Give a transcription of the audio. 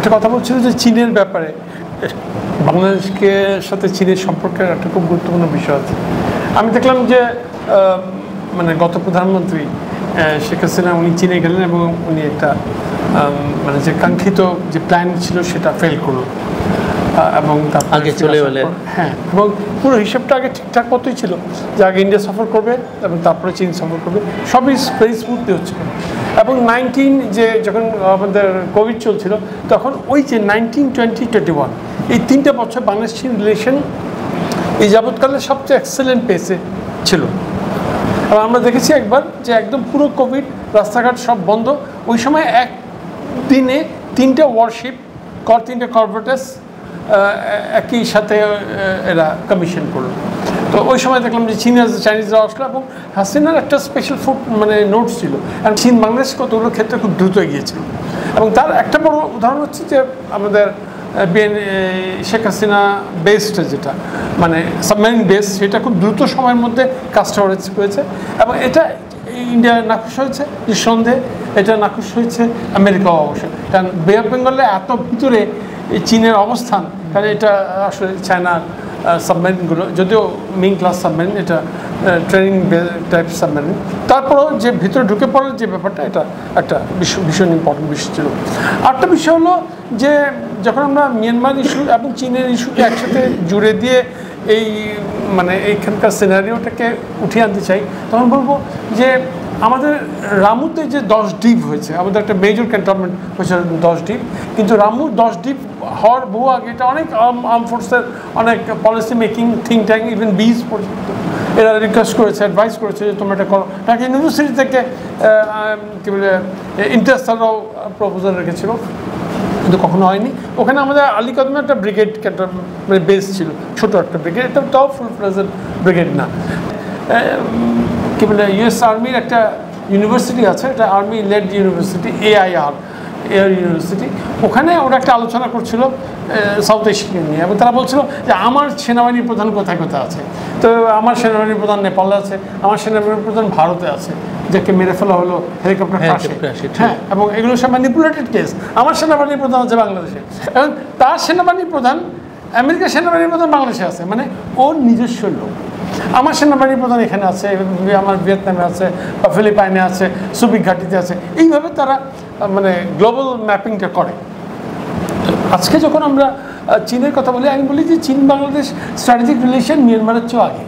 একটা কথা বলছিল যে চীনের ব্যাপারে, বাংলাদেশকে সাথে চীনের সম্পর্কের একটা খুব গুরুত্বপূর্ণ বিষয় আছে। আমি দেখলাম যে মানে গত প্রধানমন্ত্রী শেখ হাসিনা উনি চীনে গেলেন এবং উনি একটা মানে যে কাঙ্ক্ষিত যে প্ল্যান ছিল সেটা ফেল করলো এবং আগে চলে গেলেন। হ্যাঁ, এবং পুরো হিসাবটা আগে ঠিকঠাক মতোই ছিল যে আগে ইন্ডিয়া সফর করবে এবং তারপরে চীন সফর করবে, সবই ভেরি স্মুথলি হচ্ছিল। এবং 19 যে যখন আমাদের কোভিড চলছিল তখন ওই যে 19, 20, 21 এই 3টে বছর বাংলাদেশ চীন রিলেশন এই যাবৎকালে সবচেয়ে এক্সেলেন্ট পেসে ছিল। আর আমরা দেখেছি একবার যে একদম পুরো কোভিড, রাস্তাঘাট সব বন্ধ, ওই সময় একদিনে 3টে ওয়ারশিপ 3টে কর্পোরেটাস একই সাথে এরা কমিশন করলো। তো ওই সময় দেখলাম যে চাইনিজরা আসলো এবং হাসিনার একটা স্পেশাল ফুড মানে নোটস ছিল, এবং চীন বাংলাদেশ কতগুলো ক্ষেত্রে খুব দ্রুত এগিয়েছিল। এবং তার একটা বড় উদাহরণ হচ্ছে যে আমাদের শেখ হাসিনা বেসটা যেটা মানে সাবমেরিন বেস, সেটা খুব দ্রুত সময়ের মধ্যে কাজটা হয়েছে। এবং এটা ইন্ডিয়া নাখুশ হয়েছে নিঃসন্দেহে, এটা নাখুশ হয়েছে আমেরিকাও অবশ্যই, কারণ বে অফ বেঙ্গলে এত ভিতরে এই চীনের অবস্থান, কারণ এটা আসলে চায়নার সাবমেরিনগুলো যদিও মিং ক্লাস সাবমেরিন, এটা ট্রেনিং টাইপ সাবমেরিন, তারপরেও যে ভিতরে ঢুকে পড়ার যে ব্যাপারটা, এটা একটা ভীষণ ইম্পর্টেন্ট বিষয় ছিল। আরেকটা বিষয় হলো যে যখন আমরা মিয়ানমার ইস্যু এবং চীনের ইস্যুকে একসাথে জুড়ে দিয়ে এই মানে এইখানকার সিনারিওটাকে উঠিয়ে আনতে চাই, তখন বলবো যে আমাদের রামুতে যে 10 দ্বীপ হয়েছে, আমাদের একটা মেজর ক্যান্টনমেন্ট হয়েছে 10 দ্বীপ, কিন্তু রামু 10 দ্বীপ হওয়ার বহু আগে এটা অনেক আর্ম ফোর্সের অনেক policy making think tank, even বিজ পর্যন্ত এরা রিকোয়েস্ট করেছে, অ্যাডভাইস করেছে যে তোমরা এটা করো। ঢাকা ইউনিভার্সিটি থেকে কী বলে ইন্টারস্টাররাও প্রপোজাল রেখেছিল, কিন্তু কখনো হয়নি। ওখানে আমাদের আলীকদমে একটা ব্রিগেড মানে বেস ছিল, ছোটো একটা ব্রিগেড, এটা তাও ফুল প্রেজেন্ট ব্রিগেড না। কী বলে ইউএস আর্মির একটা ইউনিভার্সিটি আছে, এটা army led university, AIR air university, ওখানে ওরা একটা আলোচনা করছিল সাউথ এশিয়া নিয়ে, এবং তারা বলছিল যে আমার সেনাবাহিনীর প্রধান কোথায় কোথায় আছে। তো আমার সেনাবাহিনীর প্রধান নেপালে আছে, আমার সেনাবাহিনীর প্রধান ভারতে আছে, যাকে মেরে ফেলা হলো হেলিকপ্টার ক্রাশে। হ্যাঁ, এবং এগুলো সব ম্যানিপুলেটেড কেস। আমার সেনাবাহিনীর প্রধান আছে বাংলাদেশে, এবং তার সেনাবাহিনীর প্রধান আমেরিকার সেনাবাহিনীর প্রধান বাংলাদেশে আছে, মানে ওর নিজস্ব লোক। আমার সেনাবাহিনীর প্রধান এখানে আছে, আমার ভিয়েতনামে আছে, বা ফিলিপাইনে আছে, সুবিক ঘাটিতে আছে। এইভাবে তারা মানে গ্লোবাল ম্যাপিংটা করে। আজকে যখন আমরা চীনের কথা বলি, আমি বলি যে চীন বাংলাদেশ স্ট্র্যাটেজিক রিলেশন মিয়ানমারের চেয়েও আগে।